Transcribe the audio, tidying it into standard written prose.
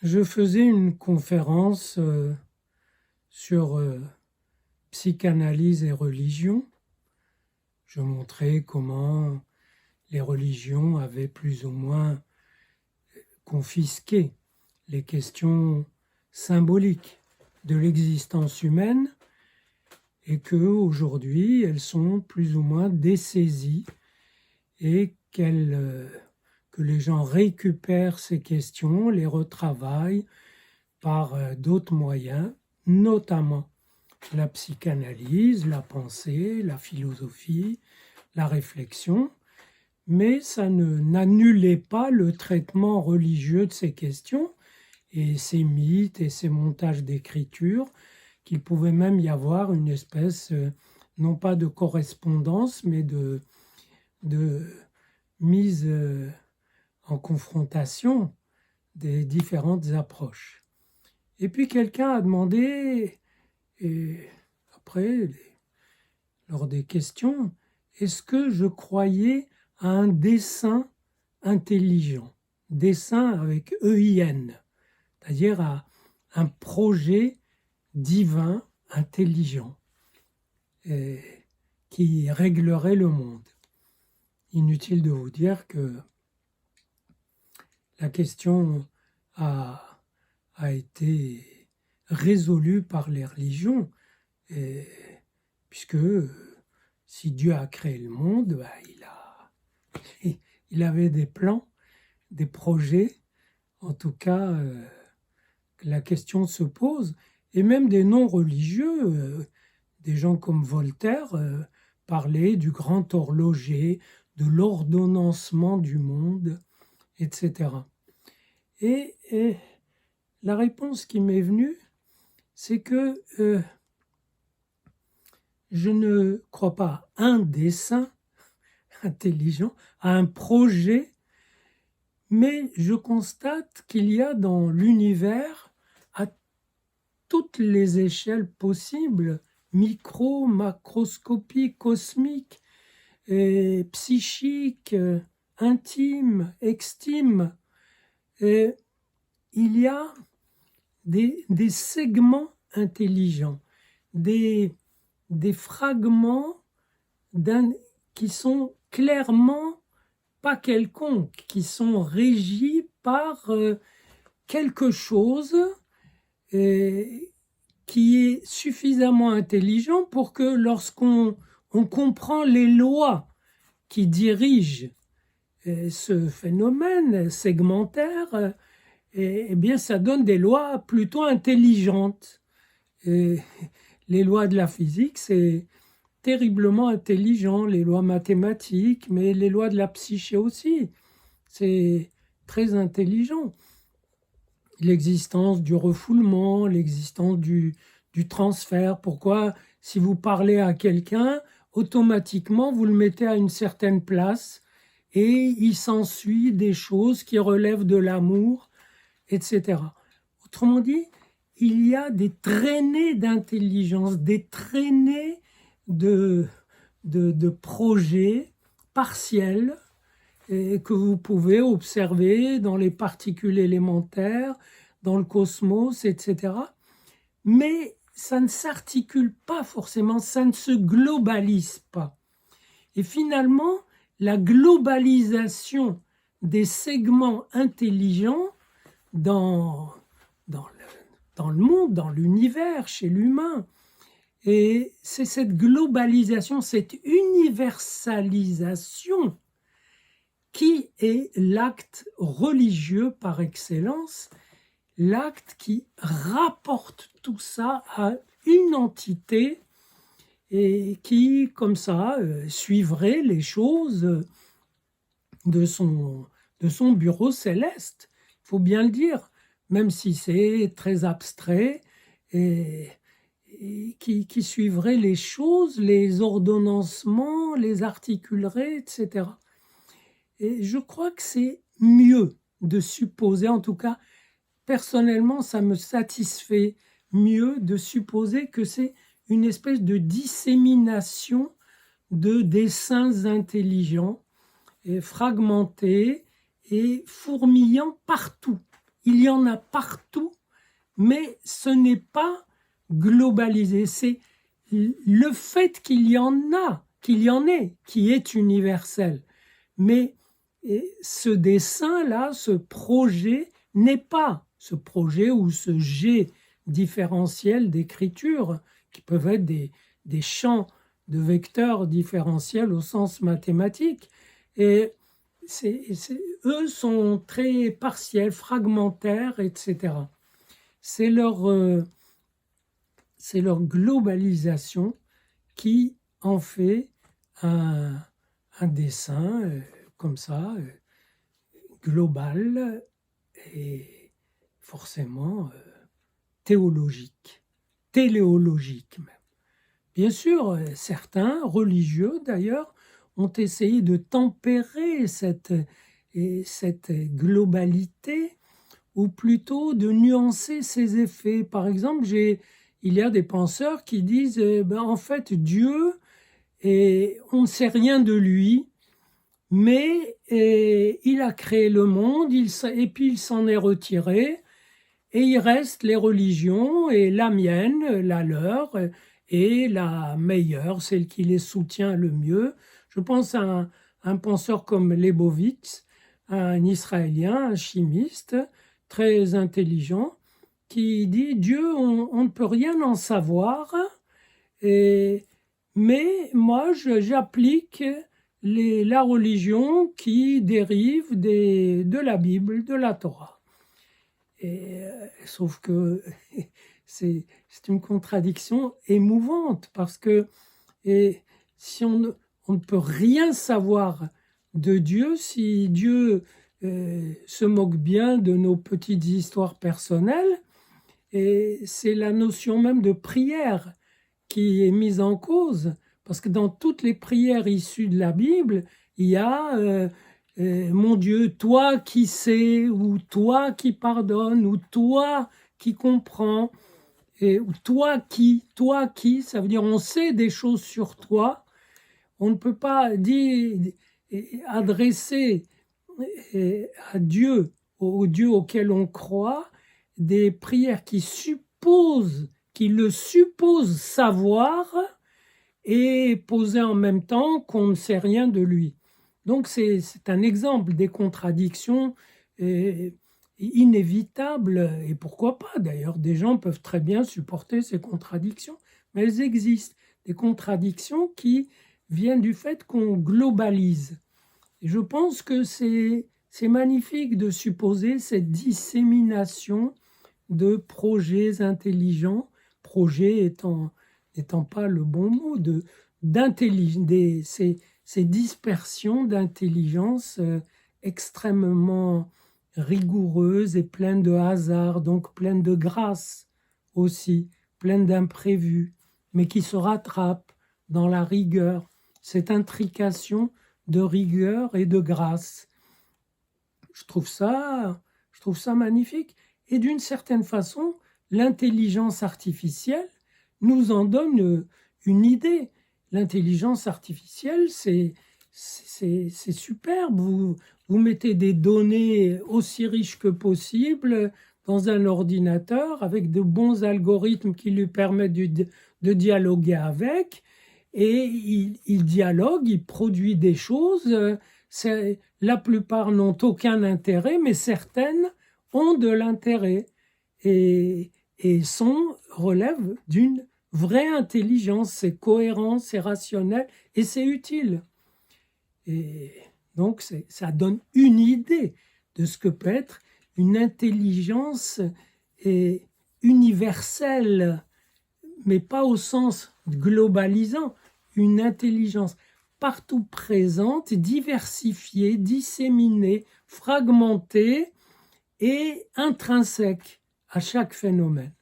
Je faisais une conférence sur psychanalyse et religion. Je montrais comment les religions avaient plus ou moins confisqué les questions symboliques de l'existence humaine et que aujourd'hui elles sont plus ou moins dessaisies et que les gens récupèrent ces questions, les retravaillent par d'autres moyens, notamment la psychanalyse, la pensée, la philosophie, la réflexion, mais ça n'annulait pas le traitement religieux de ces questions et ces mythes et ces montages d'écriture, qu'il pouvait même y avoir une espèce, non pas de correspondance, mais de mise en confrontation des différentes approches. Et puis quelqu'un a demandé, et après, lors des questions, est-ce que je croyais à un dessein intelligent, dessein avec EIN, c'est-à-dire à un projet divin, intelligent, qui réglerait le monde. Inutile de vous dire que la question a été résolue par les religions, puisque si Dieu a créé le monde, il avait des plans, des projets, en tout cas, la question se pose, et même des non-religieux, des gens comme Voltaire, parlaient du grand horloger, de l'ordonnancement du monde, etc. Et la réponse qui m'est venue, c'est que je ne crois pas à un dessein intelligent, à un projet, mais je constate qu'il y a dans l'univers, à toutes les échelles possibles, micro, macroscopique, cosmique, psychique, intime, extime, il y a des segments intelligents, des fragments qui sont clairement pas quelconques, qui sont régis par quelque chose qui est suffisamment intelligent pour que lorsqu'on comprend les lois qui dirigent ce phénomène segmentaire, eh bien, ça donne des lois plutôt intelligentes. Et les lois de la physique, c'est terriblement intelligent, les lois mathématiques, mais les lois de la psyché aussi, c'est très intelligent. L'existence du refoulement, l'existence du transfert. Pourquoi, si vous parlez à quelqu'un, automatiquement, vous le mettez à une certaine place et il s'ensuit des choses qui relèvent de l'amour, etc. Autrement dit, il y a des traînées d'intelligence, des traînées de projets partiels que vous pouvez observer dans les particules élémentaires, dans le cosmos, etc. Mais ça ne s'articule pas forcément, ça ne se globalise pas. Et finalement, la globalisation des segments intelligents dans le monde, dans l'univers, chez l'humain, et c'est cette globalisation, cette universalisation qui est l'acte religieux par excellence, l'acte qui rapporte tout ça à une entité et qui, comme ça, suivrait les choses de son bureau céleste. Il faut bien le dire, même si c'est très abstrait, et qui suivrait les choses, les ordonnancements, les articulerait, etc. Et je crois que c'est mieux de supposer, en tout cas, personnellement, ça me satisfait mieux de supposer que c'est une espèce de dissémination de desseins intelligents et fragmentés et fourmillant partout, il y en a partout, mais ce n'est pas globalisé. C'est le fait qu'il y en ait, qui est universel. Mais ce dessin-là, ce projet n'est pas ce projet ou ce jet différentiel d'écriture, qui peuvent être des champs de vecteurs différentiels au sens mathématique. Et eux sont très partiels, fragmentaires, etc. C'est leur globalisation qui en fait un dessin comme ça, global et forcément théologique, téléologique même. Bien sûr, certains religieux d'ailleurs ont essayé de tempérer cette globalité, ou plutôt de nuancer ses effets. Par exemple, il y a des penseurs qui disent en fait Dieu, on ne sait rien de lui, mais il a créé le monde, et puis il s'en est retiré, et il reste les religions, et la mienne, la leur, et la meilleure, celle qui les soutient le mieux. Je pense à un penseur comme Leibovitz, un Israélien, un chimiste, très intelligent, qui dit Dieu, on ne peut rien en savoir, mais moi j'applique la religion qui dérive de la Bible, de la Torah. Sauf que c'est une contradiction émouvante, parce que si on ne peut rien savoir de Dieu, si Dieu se moque bien de nos petites histoires personnelles, et c'est la notion même de prière qui est mise en cause, parce que dans toutes les prières issues de la Bible, il y a mon Dieu, toi qui sais, ou toi qui pardonne, ou toi qui comprends, ou toi qui, ça veut dire on sait des choses sur toi. On ne peut pas adresser à Dieu, au Dieu auquel on croit, des prières qui le supposent savoir, et poser en même temps qu'on ne sait rien de lui. Donc c'est un exemple des contradictions inévitables, et pourquoi pas d'ailleurs, des gens peuvent très bien supporter ces contradictions, mais elles existent, des contradictions qui viennent du fait qu'on globalise. Et je pense que c'est magnifique de supposer cette dissémination de projets intelligents, projet n'étant pas le bon mot, ces dispersions d'intelligence extrêmement rigoureuses et pleines de hasard, donc pleines de grâce aussi, pleines d'imprévus, mais qui se rattrapent dans la rigueur, cette intrication de rigueur et de grâce. Je trouve ça magnifique. Et d'une certaine façon, l'intelligence artificielle nous en donne une idée. L'intelligence artificielle, c'est superbe. Vous mettez des données aussi riches que possible dans un ordinateur avec de bons algorithmes qui lui permettent de dialoguer avec, et il dialogue, il produit des choses. La plupart n'ont aucun intérêt, mais certaines ont de l'intérêt et relèvent d'une vraie intelligence. C'est cohérent, c'est rationnel et c'est utile. Et donc ça donne une idée de ce que peut être une intelligence universelle, mais pas au sens globalisant, une intelligence partout présente, diversifiée, disséminée, fragmentée et intrinsèque à chaque phénomène.